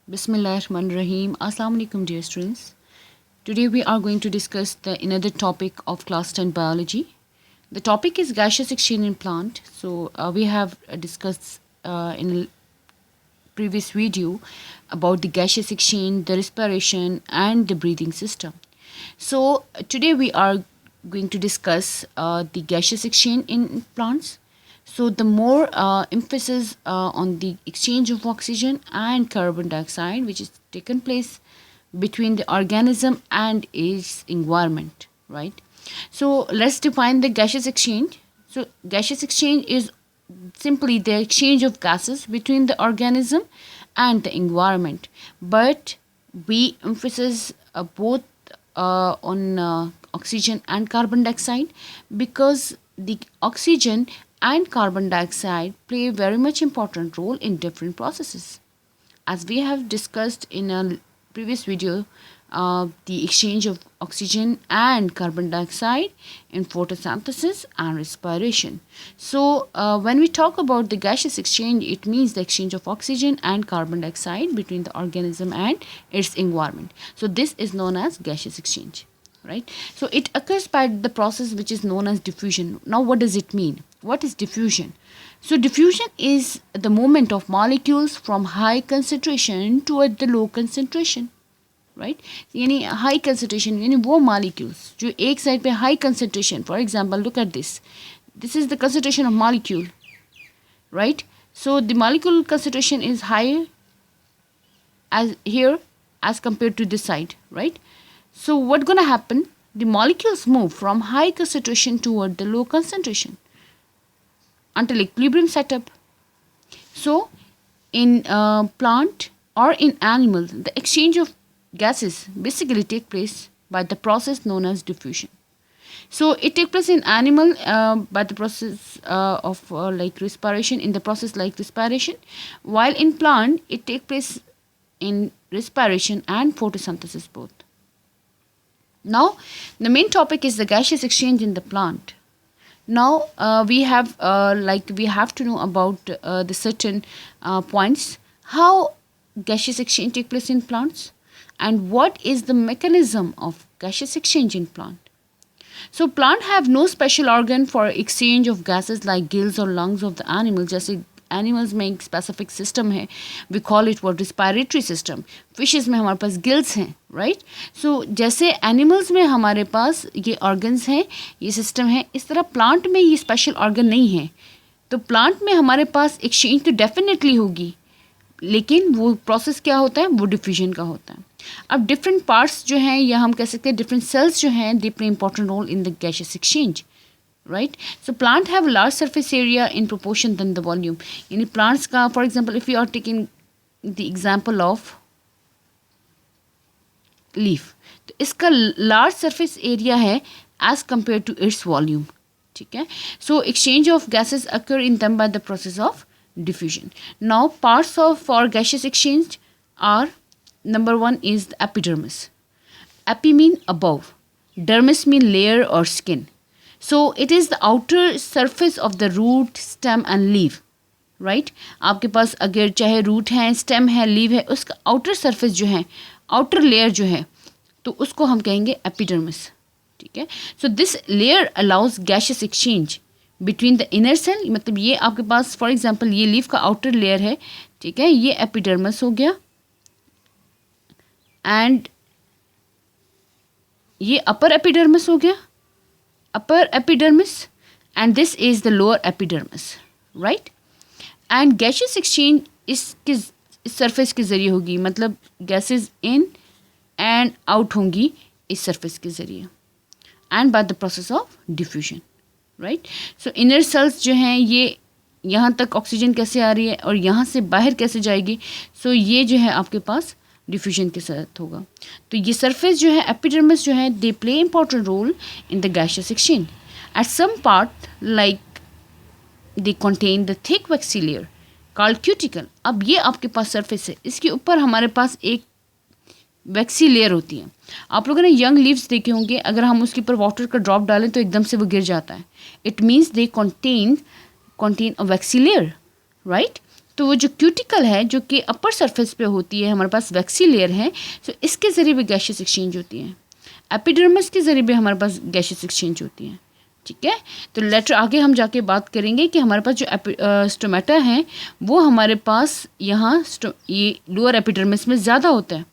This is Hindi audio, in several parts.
Bismillahirrahmanirrahim. Assalamu alaikum, dear students. Today we are going to discuss another topic of class 10 biology. The topic is gaseous exchange in plant. So we have discussed in a previous video about the gaseous exchange, the respiration, and the breathing system. So today we are going to discuss the gaseous exchange in plants. So the more emphasis on the exchange of oxygen and carbon dioxide, which is taken place between the organism and its environment, right? So let's define the gaseous exchange. So gaseous exchange is simply the exchange of gases between the organism and the environment, but we emphasize both on oxygen and carbon dioxide because the oxygen and carbon dioxide play a very much important role in different processes. As we have discussed in a previous video, the exchange of oxygen and carbon dioxide in photosynthesis and respiration. So when we talk about the gaseous exchange, it means the exchange of oxygen and carbon dioxide between the organism and its environment. So this is known as gaseous exchange, right? So it occurs by the process which is known as diffusion. Now what does it mean? What is diffusion? So diffusion is the movement of molecules from high concentration toward the low concentration, right यानी हाई कंसनट्रेशन यानी वो मॉलिक्यूल्स जो एक साइड पे high concentration, for example look at this is the concentration of molecule, right? So the molecule concentration is high as here as compared to this side, right? So what gonna happen? The molecules move from high concentration toward the low concentration until equilibrium setup. So in plant or in animal, the exchange of gases basically take place by the process known as diffusion. So it takes place in animal by the process of like respiration, in the process like respiration, while in plant it takes place in respiration and photosynthesis both. Now the main topic is the gaseous exchange in the plant. Now we have to know about the certain points how gaseous exchange take place in plants and what is the mechanism of gaseous exchange in plant. So plant have no special organ for exchange of gases like gills or lungs of the animal. जैसे animals में एक specific system है, we call it what respiratory system. Fishes में हमारे पास gills हैं, right? So जैसे animals में हमारे पास ये organs हैं, ये system है, इस तरह plant में ये special organ नहीं है. तो plant में हमारे पास exchange तो definitely होगी, लेकिन वो प्रोसेस क्या होता है, वो डिफ्यूजन का होता है. अब डिफरेंट पार्ट्स जो हैं या हम कह सकते हैं डिफरेंट सेल्स जो हैं they play important role in the gaseous exchange, right? So plant have large surface area in proportion then the volume. यानी प्लांट्स का for example if you are taking the example of leaf, तो इसका लार्ज सरफेस एरिया है as compare to its volume, ठीक है? So exchange of gases occur in them by the process of diffusion. Now parts of for gaseous exchange are, number one is the epidermis. Epi mean above, dermis mean layer or skin. So it is the outer surface of the root, stem and leaf, right? आपके पास अगर चाहे root है, stem है, leaf है, उसका outer surface जो है, outer layer जो है, तो उसको हम कहेंगे epidermis, ठीक है? So this layer allows gaseous exchange between the inner cell. मतलब ये आपके पास फॉर एग्जांपल ये लीफ का आउटर लेयर है, ठीक है? ये एपिडर्मिस हो गया एंड ये अपर एपिडर्मिस हो गया, upper epidermis, and this is the lower epidermis, right? And gaseous exchange इसके सरफेस के ज़रिए होगी, मतलब गैसेस इन एंड आउट होंगी इस सरफेस के ज़रिए and by the process of diffusion, right? So inner cells जो हैं ये यहाँ तक ऑक्सीजन कैसे आ रही है और यहाँ से बाहर कैसे जाएगी, सो ये जो है आपके पास डिफ्यूजन के साथ होगा. तो ये सरफेस जो है एपिडर्मिस जो है they play important role in the gaseous exchange. At some part like they contain the thick waxy layer called cuticle. अब ये आपके पास सरफेस है, इसके ऊपर हमारे पास एक वैक्सी लेयर होती है. आप लोगों ने यंग लीव्स देखे होंगे, अगर हम उसके ऊपर वाटर का ड्रॉप डालें तो एकदम से वो गिर जाता है. It means they contain a waxy layer, right? तो वो जो क्यूटिकल है जो कि अपर सरफेस पे होती है, हमारे पास वैक्सी लेयर है, तो इसके ज़रिए भी गैशियस एक्सचेंज होती है। एपिडर्मिस के ज़रिए भी हमारे पास गैशियस एक्सचेंज होती है। ठीक है, तो लेटर आगे हम जाके बात करेंगे कि हमारे पास जो स्टोमेटा है वो हमारे पास यहाँ ये लोअर एपिडर्मिस में ज़्यादा होता है।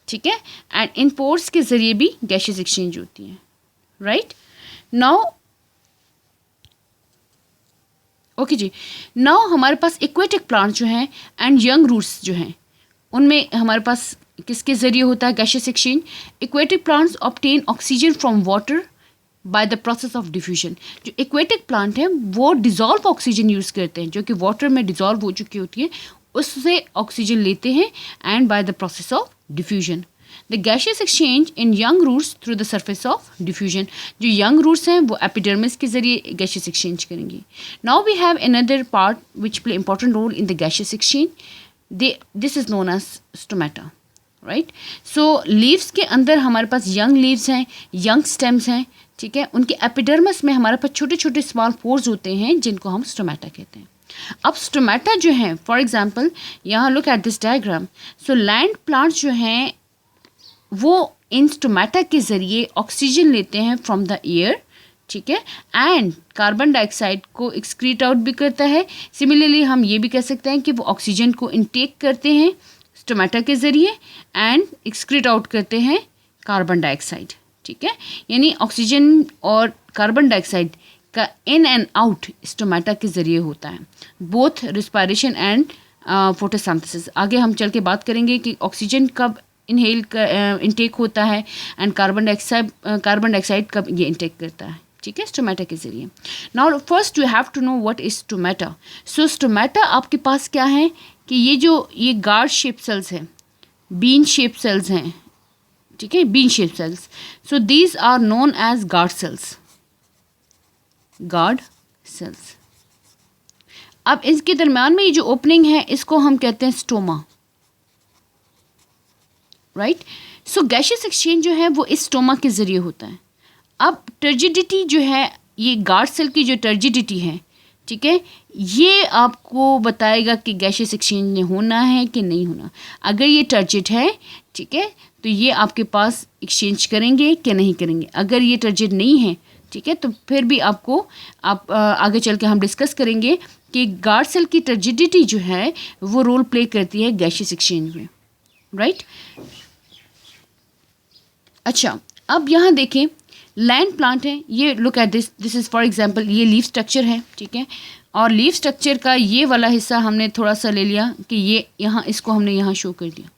ठीक है, एंड इन पोर्स के ज़रिए भी गैशियस एक्सचेंज होती है। राइट नाउ ओके जी, नाउ हमारे पास एक्वेटिक प्लांट जो हैं एंड यंग रूट्स जो हैं उनमें हमारे पास किसके ज़रिए होता है gaseous exchange? Aquatic plants obtain oxygen from water bye the process of diffusion. जो एक्वेटिक प्लांट हैं वो डिज़ोल्व ऑक्सीजन यूज़ करते हैं, जो कि वाटर में डिज़ोल्व हो चुकी होती है, उससे ऑक्सीजन लेते हैं and by the process of diffusion. The gaseous exchange in young roots through the surface of diffusion. जो यंग रूट्स हैं वो एपिडर्मिस के जरिए गैशियस एक्सचेंज करेंगे। Now we have another part which play important role in the gaseous exchange, this is known as stomata. Right, so leaves के अंदर हमारे पास यंग लीव्स हैं, यंग स्टेम्स हैं। ठीक है, उनके एपिडर्मिस में हमारे पास छोटे छोटे स्मॉल पोर्स होते हैं जिनको हम स्टोमेटा कहते हैं। अब स्टोमेटा जो है, फॉर एग्जांपल यहाँ look at this diagram, so land plants जो हैं वो इन स्टोमेटा के ज़रिए ऑक्सीजन लेते हैं फ्रॉम द एयर। ठीक है, एंड कार्बन डाइऑक्साइड को एक्सक्रीट आउट भी करता है। सिमिलरली हम ये भी कह सकते हैं कि वो ऑक्सीजन को इनटेक करते हैं स्टोमेटा के ज़रिए एंड एक्सक्रीट आउट करते हैं कार्बन डाइऑक्साइड। ठीक है, यानी ऑक्सीजन और कार्बन डाइऑक्साइड का इन एंड आउट स्टोमेटा के ज़रिए होता है, बोथ रिस्पायरेशन एंड फोटोसिंथेसिस। आगे हम चल के बात करेंगे कि ऑक्सीजन कब इनटेक होता है एंड कार्बन डाइऑक्साइड कब ये इनटेक करता है। ठीक है, स्टोमेटा के ज़रिए। Now first you have to know what is stomata. So stomata आपके पास क्या है कि ये गार्ड शेप सेल्स हैं, बीन शेप सेल्स हैं। ठीक है, bean shape cells, so these are known as guard cells, guard cells. अब इसके दरम्यान में ये जो ओपनिंग है इसको हम कहते हैं स्टोमा। राइट, सो गैशियस एक्सचेंज जो है वो इस स्टोमा के ज़रिए होता है। अब टर्जिडिटी जो है, ये गार्ड सेल की जो टर्जिडिटी है, ठीक है, ये आपको बताएगा कि गैशियस एक्सचेंज ने होना है कि नहीं होना। अगर ये टर्जिड है, ठीक है, तो ये आपके पास एक्सचेंज करेंगे कि नहीं करेंगे। अगर ये टर्जिड नहीं है, ठीक है, तो फिर भी आप आगे चल के हम डिस्कस करेंगे कि गार्ड सेल की टर्जिडिटी जो है वो रोल प्ले करती है गैशियस एक्सचेंज में। राइट, अच्छा, अब यहाँ देखें लैंड प्लांट है, ये look at this is for example, ये लीफ स्ट्रक्चर है। ठीक है, और लीफ स्ट्रक्चर का ये वाला हिस्सा हमने थोड़ा सा ले लिया कि ये यहाँ इसको हमने यहाँ शो कर दिया।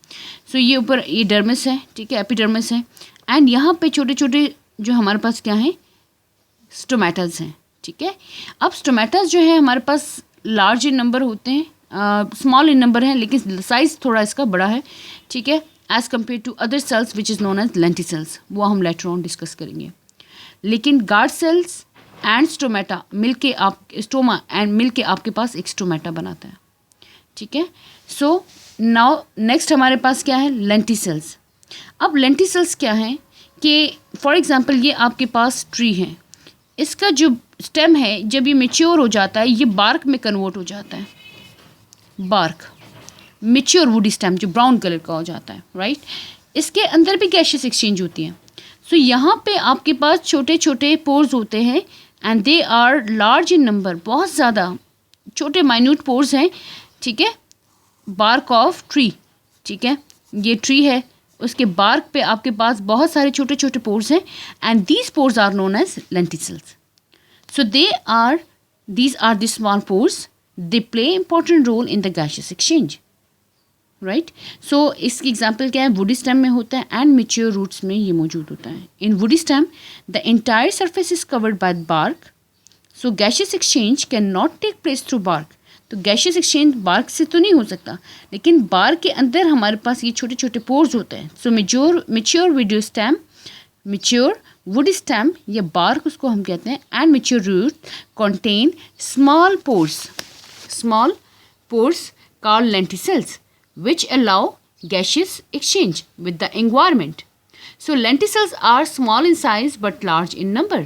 सो ये ऊपर ये डर्मिस है, ठीक है, एपिडर्मिस है, एंड यहाँ पे छोटे छोटे जो हमारे पास क्या हैं, स्टोमेटास हैं। ठीक है, अब स्टोमेटास जो है हमारे पास लार्ज इन नंबर होते हैं, स्मॉल इन नंबर है, लेकिन साइज़ थोड़ा इसका बड़ा है। ठीक है, as compare to other cells which is known as lenticels, वो हम लेटर ऑन डिस्कस करेंगे। लेकिन गार्ड सेल्स एंड स्टोमेटा मिलके मिलके आपके पास एक स्टोमेटा बनाता है। ठीक है, सो नाउ नेक्स्ट हमारे पास क्या है, लेंटिसेल्स। अब लेंटिसेल्स क्या है कि फॉर एग्जांपल ये आपके पास ट्री है, इसका जो स्टेम है जब ये मेच्योर हो जाता है ये बार्क में कन्वर्ट हो जाता है, बार्क मेच्योर वुडी स्टेम जो ब्राउन कलर का हो जाता है। राइट, इसके अंदर भी गैशियस एक्सचेंज होती है। सो यहाँ पे आपके पास छोटे छोटे पोर्स होते हैं and they are large in number, बहुत ज़्यादा छोटे माइन्यूट पोर्स हैं। ठीक है, बार्क ऑफ ट्री, ठीक है, ये ट्री है, उसके बार्क पे आपके पास बहुत सारे छोटे छोटे पोर्स हैं and these pores are known as lenticels. So these are the small pores, they play important role in the gaseous exchange. Right, so इसकी एग्जाम्पल क्या है, वुडी स्टेम में होता है एंड मेच्योर रूट्स में ये मौजूद होता है। In woody stem the entire surface is covered by bark, so gaseous exchange can not take place through bark. तो गैशियस एक्सचेंज बार्क से तो नहीं हो सकता, लेकिन बार्क के अंदर हमारे पास ये छोटे छोटे पोर्स होते हैं। So mature woody stem, mature wood stem या बार्क उसको हम कहते हैं, and mature root contain small pores called lenticels which allow gaseous exchange with the environment. So lenticels are small in size but large in number.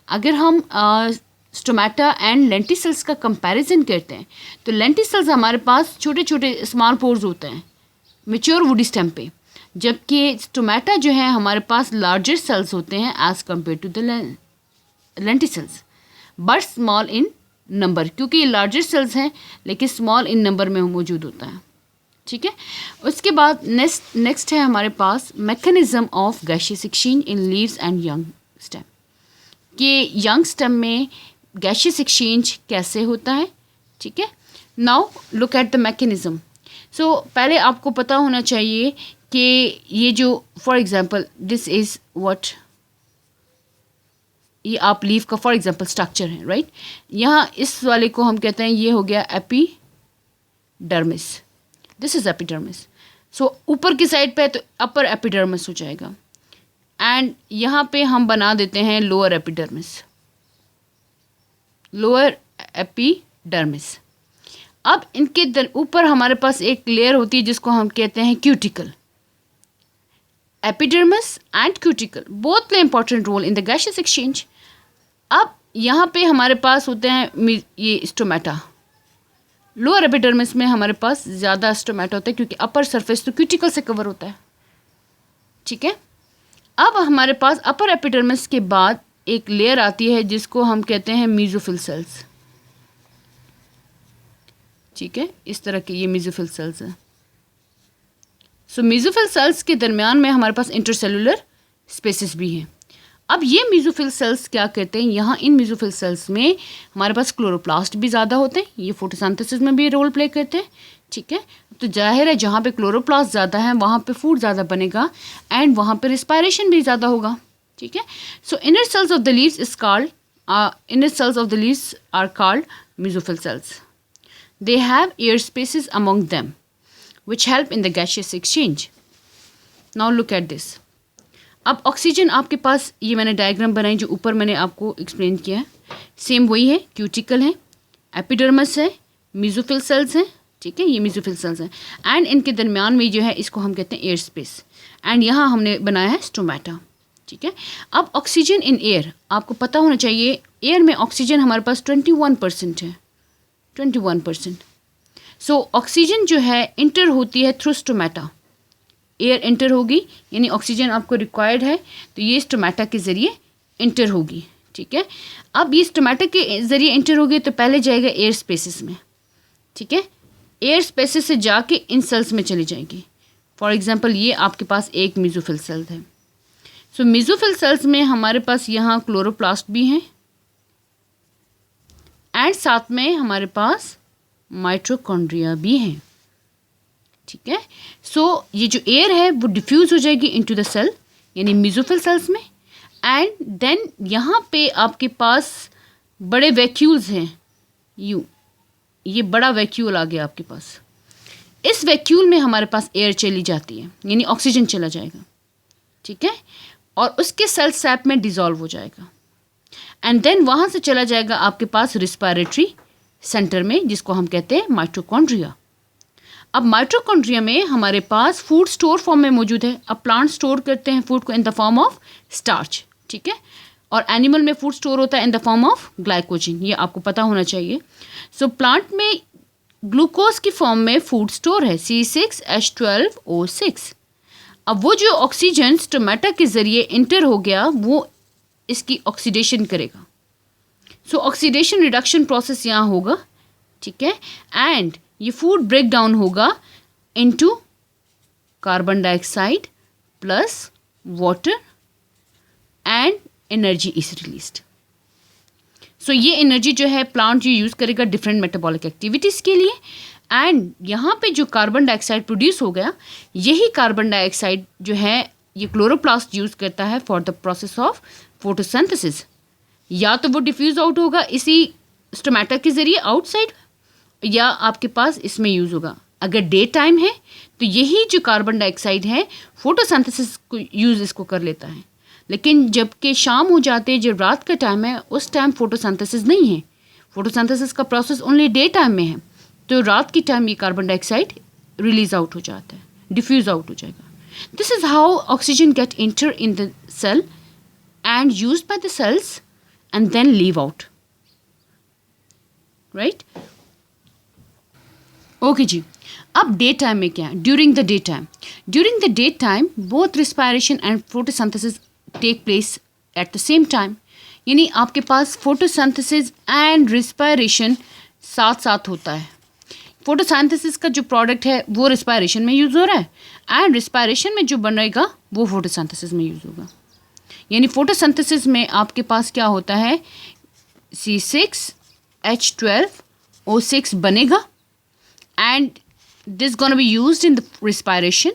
अगर हम स्टोमेटा एंड लेंटिसल्स का कंपैरिजन करते हैं तो लेंटिसल्स हमारे पास छोटे छोटे स्मॉल पोर्स होते हैं मेच्योर वुडी स्टेम पे, जबकि स्टोमेटा जो है हमारे पास लार्जर सेल्स होते हैं as compare to the lenticels, but small in number, क्योंकि ये लार्जर सेल्स हैं लेकिन स्मॉल इन नंबर में मौजूद होता है। ठीक है, उसके बाद नेक्स्ट है हमारे पास mechanism of gaseous exchange in leaves and young stem, कि यंग स्टेम में गैशियस एक्सचेंज कैसे होता है। ठीक है, now look at the mechanism. So पहले आपको पता होना चाहिए कि ये जो for example this is what, ये आप लीफ का फॉर एग्जांपल स्ट्रक्चर है, राइट। यहाँ इस वाले को हम कहते हैं ये हो गया एपिडर्मिस, दिस इज एपिडर्मिस। सो ऊपर की साइड पे तो अपर एपिडर्मिस हो जाएगा एंड यहाँ पे हम बना देते हैं लोअर एपिडर्मिस, लोअर एपिडर्मिस। अब इनके ऊपर हमारे पास एक लेयर होती है जिसको हम कहते हैं cuticle. Epidermis and cuticle both play important role in the gaseous exchange. अब यहाँ पे हमारे पास होते हैं ये स्टोमेटा, लोअर एपिडर्मिस में हमारे पास ज़्यादा स्टोमेटा होता है क्योंकि अपर सरफेस तो क्यूटिकल से कवर होता है। ठीक है, अब हमारे पास अपर एपिडर्मिस के बाद एक लेयर आती है जिसको हम कहते हैं मेसोफिल सेल्स। ठीक है, इस तरह के ये मेसोफिल सेल्स हैं। सो मेसोफिल सेल्स के दरमियान में हमारे पास इंटरसेलुलर स्पेसेस भी हैं। अब ये मेसोफिल सेल्स क्या करते हैं, यहाँ इन मेसोफिल सेल्स में हमारे पास क्लोरोप्लास्ट भी ज़्यादा होते हैं, ये फोटोसिंथेसिस में भी रोल प्ले करते हैं। ठीक है, तो जाहिर है जहाँ पे क्लोरोप्लास्ट ज़्यादा है वहाँ पे फूड ज़्यादा बनेगा एंड वहाँ पे रिस्पायरेशन भी ज़्यादा होगा। ठीक है, so inner cells of the leaves is called inner cells of the leaves are called mesophyll cells. They have air spaces among them which help in the gaseous exchange. Now look at this. अब ऑक्सीजन आपके पास, ये मैंने डायग्राम बनाई जो ऊपर मैंने आपको एक्सप्लेन किया है, सेम वही है, क्यूटिकल है, एपिडर्मिस है, मेसोफिल सेल्स हैं। ठीक है, ये मेसोफिल सेल्स हैं एंड इनके दरमियान में जो है इसको हम कहते हैं एयर स्पेस एंड यहाँ हमने बनाया है स्टोमेटा। ठीक है, अब ऑक्सीजन इन एयर, आपको पता होना चाहिए एयर में ऑक्सीजन हमारे पास 21% है, 21%। सो ऑक्सीजन जो है इंटर होती है थ्रू स्टोमेटा, एयर इंटर होगी यानी ऑक्सीजन आपको रिक्वायर्ड है तो ये स्टोमेटा के ज़रिए इंटर होगी। ठीक है, अब ये स्टोमेटा के ज़रिए इंटर होगी तो पहले जाएगा एयर स्पेसिस में। ठीक है, एयर स्पेसिस से जाके इन सेल्स में चली जाएगी। फॉर एग्जांपल ये आपके पास एक मेसोफिल सेल है। सो मेसोफिल सेल्स में हमारे पास यहाँ क्लोरोप्लास्ट भी हैं एंड साथ में हमारे पास माइटोकॉन्ड्रिया भी हैं। ठीक है, सो ये जो एयर है वो डिफ्यूज़ हो जाएगी इनटू द सेल यानी मेसोफिल सेल्स में एंड देन यहाँ पे आपके पास बड़े वैक्यूल्स हैं, ये बड़ा वैक्यूल आ गया आपके पास। इस वैक्यूल में हमारे पास एयर चली जाती है यानी ऑक्सीजन चला जाएगा। ठीक है, और उसके सेल सैप में डिज़ोल्व हो जाएगा एंड देन वहाँ से चला जाएगा आपके पास रिस्पायरेटरी सेंटर में जिसको हम कहते हैं माइटोकॉन्ड्रिया। अब माइटोकॉन्ड्रिया में हमारे पास फूड स्टोर फॉर्म में मौजूद है। अब प्लांट स्टोर करते हैं फूड को in the form of starch. ठीक है, और एनिमल में फूड स्टोर होता है in the form of glycogen, ये आपको पता होना चाहिए। सो प्लांट में ग्लूकोज की फॉर्म में फूड स्टोर है C6H12O6। अब वो जो ऑक्सीजन स्टोमेटा के ज़रिए इंटर हो गया वो इसकी ऑक्सीडेशन करेगा। सो ऑक्सीडेशन रिडक्शन प्रोसेस यहाँ होगा। ठीक है, एंड ये फूड ब्रेक डाउन होगा into carbon dioxide plus water and energy is released. So ये एनर्जी जो है प्लांट ये यूज़ करेगा डिफरेंट मेटाबॉलिक एक्टिविटीज़ के लिए एंड यहाँ पे जो कार्बन डाइऑक्साइड प्रोड्यूस हो गया यही कार्बन डाइऑक्साइड जो है ये क्लोरोप्लास्ट यूज़ करता है for the process of photosynthesis. या तो वो डिफ्यूज़ आउट होगा इसी स्टोमेटा के ज़रिए आउटसाइड या आपके पास इसमें यूज़ होगा। अगर डे टाइम है तो यही जो कार्बन डाइऑक्साइड है फोटोसिंथेसिस को यूज़ इसको कर लेता है, लेकिन जबकि शाम हो जाते जब रात का टाइम है उस टाइम फोटोसिंथेसिस नहीं है, फोटोसिंथेसिस का प्रोसेस ओनली डे टाइम में है, तो रात की टाइम ये कार्बन डाइऑक्साइड रिलीज आउट हो जाता है, डिफ्यूज़ आउट हो जाएगा। This is how oxygen get enter in the cell and used by the cells and then leave out. Right. Okay जी। अब डे टाइम में क्या है? During the day time both respiration and photosynthesis take place at the same time, यानी आपके पास फोटोसिंथेसिस एंड रिस्पायरेशन साथ साथ होता है। फोटोसिंथेसिस का जो प्रोडक्ट है वो रिस्पायरेशन में यूज़ हो रहा है एंड रिस्पायरेशन में जो बनेगा वो फोटोसिंथेसिस में यूज़ होगा। यानी फोटोसिंथेसिस में आपके पास क्या होता है, C6H12O6 बनेगा and this gonna be used in the respiration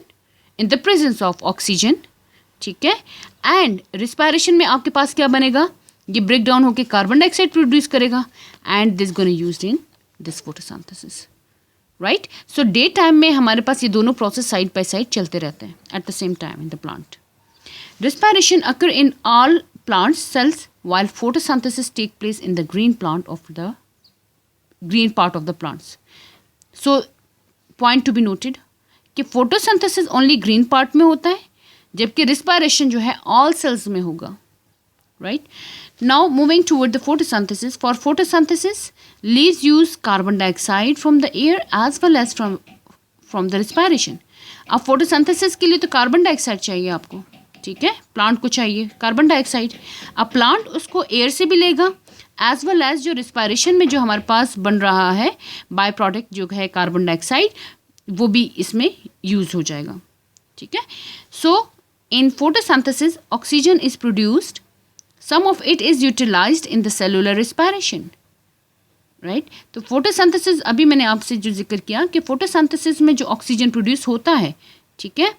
in the presence of oxygen, ठीक है। एंड रिस्पायरेशन में आपके पास क्या बनेगा, ये ब्रेक डाउन होकर कार्बन डाइऑक्साइड प्रोड्यूस करेगा and this gonna used in this photosynthesis, right. So day time में हमारे पास ये दोनों प्रोसेस साइड बाय साइड चलते रहते हैं eight the same time in the plant. Respiration occur in all plant cells while photosynthesis take place in the green part of the plants. So point to be noted कि photosynthesis only green part में होता है जबकि respiration जो है all cells में होगा, right? Now moving toward the photosynthesis. For photosynthesis, leaves use carbon dioxide from the air as well as from the respiration. अब photosynthesis के लिए तो कार्बन डाइऑक्साइड चाहिए आपको, ठीक है, प्लांट को चाहिए कार्बन डाइऑक्साइड। अब प्लांट उसको एयर से भी लेगा एज वेल एज जो रिस्पायरेशन में जो हमारे पास बन रहा है बाय प्रोडक्ट जो है कार्बन डाइऑक्साइड, वो भी इसमें यूज हो जाएगा, ठीक है। So in photosynthesis oxygen is produced, some of it is utilized in the cellular respiration, right. तो फोटोसिंथेसिस अभी मैंने आपसे जो जिक्र किया कि फोटोसिंथेसिस में जो ऑक्सीजन प्रोड्यूस होता है, ठीक है,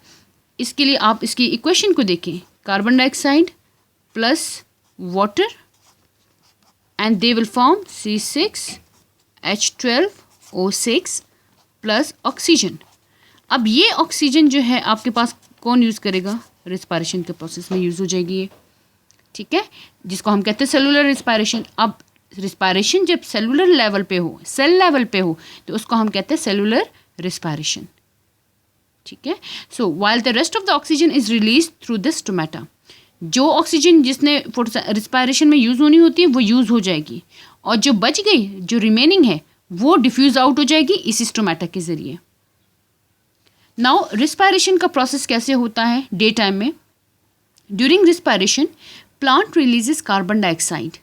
इसके लिए आप इसकी इक्वेशन को देखें, carbon dioxide plus water and they will form C6H12O6 plus oxygen. अब ये ऑक्सीजन जो है आपके पास कौन यूज़ करेगा, रिस्पायरेशन के प्रोसेस में यूज़ हो जाएगी ये, ठीक है, जिसको हम कहते हैं सेलुलर रिस्पायरेशन। अब रिस्पायरेशन जब सेलुलर लेवल पे हो, सेल लेवल पे हो, तो उसको हम कहते हैं सेलुलर रिस्पायरेशन, ठीक है। So while the rest of the oxygen is release through this stomata, जो ऑक्सीजन जिसने रिस्पायरेशन में यूज़ होनी होती है वो यूज़ हो जाएगी और जो बच गई जो रिमेनिंग है वो डिफ्यूज आउट हो जाएगी इसी स्टोमेटा के ज़रिए। नाउ रिस्पायरेशन का प्रोसेस कैसे होता है डे टाइम में? During respiration plant releases carbon dioxide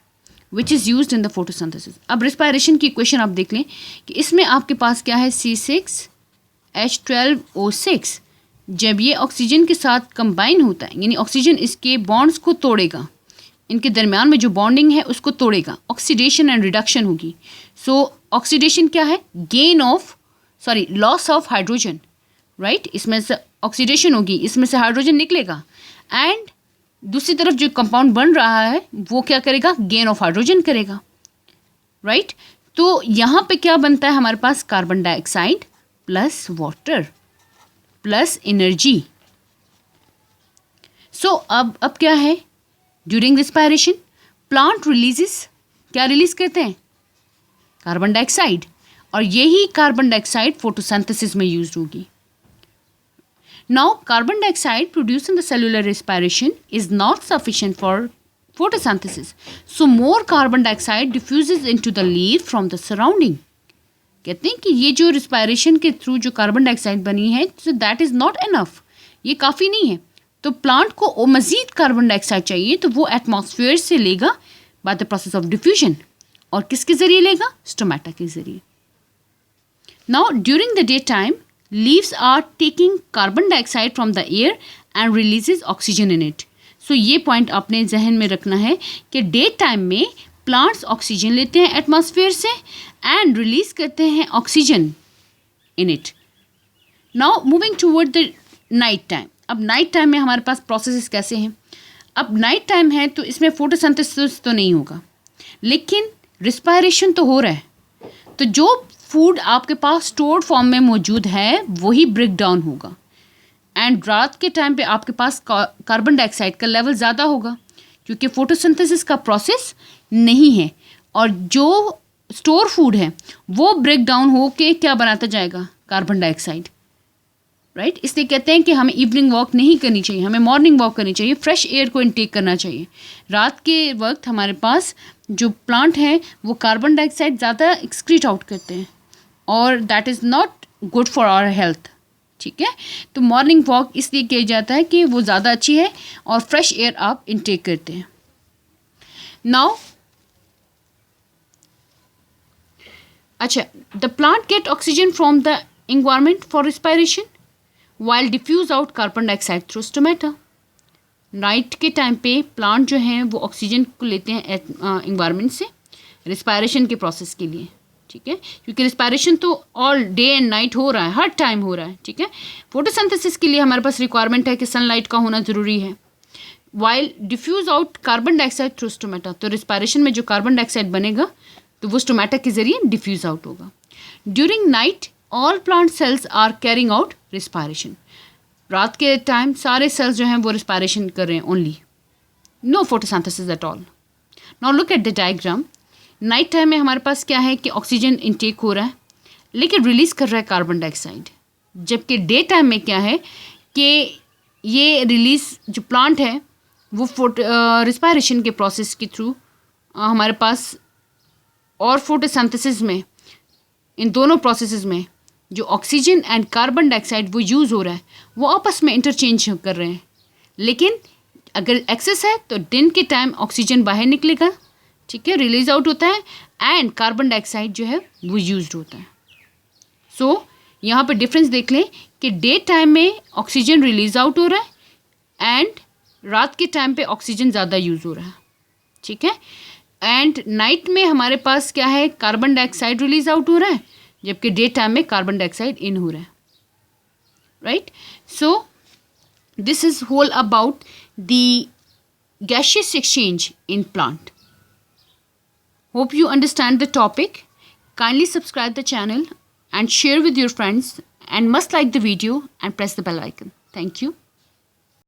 which is used in the photosynthesis. अब रिस्पायरेशन की इक्वेशन आप देख लें कि इसमें आपके पास क्या है, C6H12O6 जब ये ऑक्सीजन के साथ कंबाइन होता है, यानी ऑक्सीजन इसके बॉन्ड्स को तोड़ेगा, इनके दरमियान में जो बॉन्डिंग है उसको तोड़ेगा, ऑक्सीडेशन एंड रिडक्शन होगी। सो ऑक्सीडेशन क्या है, लॉस ऑफ हाइड्रोजन, राइट, इसमें से ऑक्सीडेशन होगी, इसमें से हाइड्रोजन निकलेगा एंड दूसरी तरफ जो कंपाउंड बन रहा है वो क्या करेगा, गेन ऑफ हाइड्रोजन करेगा, राइट। तो यहाँ पे क्या बनता है हमारे पास, carbon dioxide plus water plus energy. So अब क्या है, ड्यूरिंग रिस्पायरेशन प्लांट रिलीजेस, क्या रिलीज करते हैं, कार्बन डाइऑक्साइड, और यही कार्बन डाइऑक्साइड फोटोसिंथेसिस में यूज होगी। Now carbon dioxide produced in the cellular respiration is not sufficient for photosynthesis, so more carbon dioxide diffuses into the leaf from the surrounding. कहते हैं कि ये जो रिस्पायरेशन के थ्रू जो कार्बन डाइऑक्साइड बनी है, so that is not enough, ये काफ़ी नहीं है, तो प्लांट को मज़ीद कार्बन डाइऑक्साइड चाहिए, तो वो एटमॉस्फेयर से लेगा by the process of diffusion, और किसके ज़रिए लेगा, स्टोमेटा के ज़रिए। Now during the day time leaves are taking carbon dioxide from the air and releases oxygen in it. So ये पॉइंट आपने जहन में रखना है कि डे टाइम में प्लांट्स ऑक्सीजन लेते हैं एटमॉस्फेयर से एंड रिलीज करते हैं oxygen in it. Now moving toward the night time. अब नाइट टाइम में हमारे पास प्रोसेसेस कैसे हैं, अब नाइट टाइम है तो इसमें फोटोसिंथेसिस तो नहीं होगा, लेकिन रिस्पायरेशन तो हो रहा है, तो जो फूड आपके पास स्टोर्ड फॉर्म में मौजूद है वही ब्रेक डाउन होगा एंड रात के टाइम पे आपके पास कार्बन डाइऑक्साइड का लेवल ज़्यादा होगा क्योंकि फोटोसिंथेसिस का प्रोसेस नहीं है, और जो स्टोर फूड है वो ब्रेक डाउन हो के क्या बनाता जाएगा, कार्बन डाइऑक्साइड, राइट। इसलिए कहते हैं कि हमें इवनिंग वॉक नहीं करनी चाहिए, हमें मॉर्निंग वॉक करनी चाहिए, फ्रेश एयर को इनटेक करना चाहिए। रात के वक्त हमारे पास जो प्लांट हैं वो कार्बन डाइऑक्साइड ज़्यादा एक्सक्रीट आउट करते हैं और that is not good for our health. ठीक है, तो मॉर्निंग वॉक इसलिए किया जाता है कि वो ज़्यादा अच्छी है और फ्रेश एयर आप इनटेक करते हैं। नाउ अच्छा, the plant gate oxygen from the environment for respiration while diffuse out carbon dioxide through stomata। Night के टाइम पे प्लांट जो हैं वो ऑक्सीजन को लेते हैं इन्वायरमेंट से रिस्पायरेशन के प्रोसेस के लिए। ठीक है, क्योंकि रिस्पायरेशन तो ऑल डे एंड नाइट हो रहा है, हर टाइम हो रहा है। ठीक है, फोटोसिंथेसिस के लिए हमारे पास रिक्वायरमेंट है कि सनलाइट का होना ज़रूरी है। While diffuse out carbon dioxide through stomata, तो रिस्पायरेशन में जो कार्बन डाइऑक्साइड बनेगा तो वो स्टोमेटा के जरिए डिफ्यूज आउट होगा। During night all plant cells are carrying out respiration, रात के टाइम सारे सेल्स जो हैं वो रिस्पायरेशन कर रहे हैं only, no photosynthesis at all. Now look at the diagram. Night time में हमारे पास क्या है कि ऑक्सीजन इनटेक हो रहा है लेकिन रिलीज कर रहा है कार्बन डाइऑक्साइड, जबकि डे टाइम में क्या है कि ये रिलीज जो प्लांट है वो रिस्पायरेशन के प्रोसेस के थ्रू हमारे पास और फोटोसिंथेसिस में, इन दोनों प्रोसेसेस में जो ऑक्सीजन एंड कार्बन डाइऑक्साइड वो यूज़ हो रहा है वो आपस में इंटरचेंज कर रहे हैं। लेकिन अगर एक्सेस है तो दिन के टाइम ऑक्सीजन बाहर निकलेगा, ठीक है, रिलीज आउट होता है, एंड कार्बन डाइऑक्साइड जो है वो यूज्ड होता है। सो यहाँ पे डिफरेंस देख लें कि डे टाइम में ऑक्सीजन रिलीज आउट हो रहा है एंड रात के टाइम पे ऑक्सीजन ज़्यादा यूज़ हो रहा है। ठीक है, एंड नाइट में हमारे पास क्या है, कार्बन डाइऑक्साइड रिलीज आउट हो रहा है जबकि डे टाइम में कार्बन डाइऑक्साइड इन हो रहा है। Right, so this is whole about the gaseous exchange in plant. Hope you understand the topic. Kindly subscribe the channel and share with your friends, and must like the video and press the bell icon. Thank you.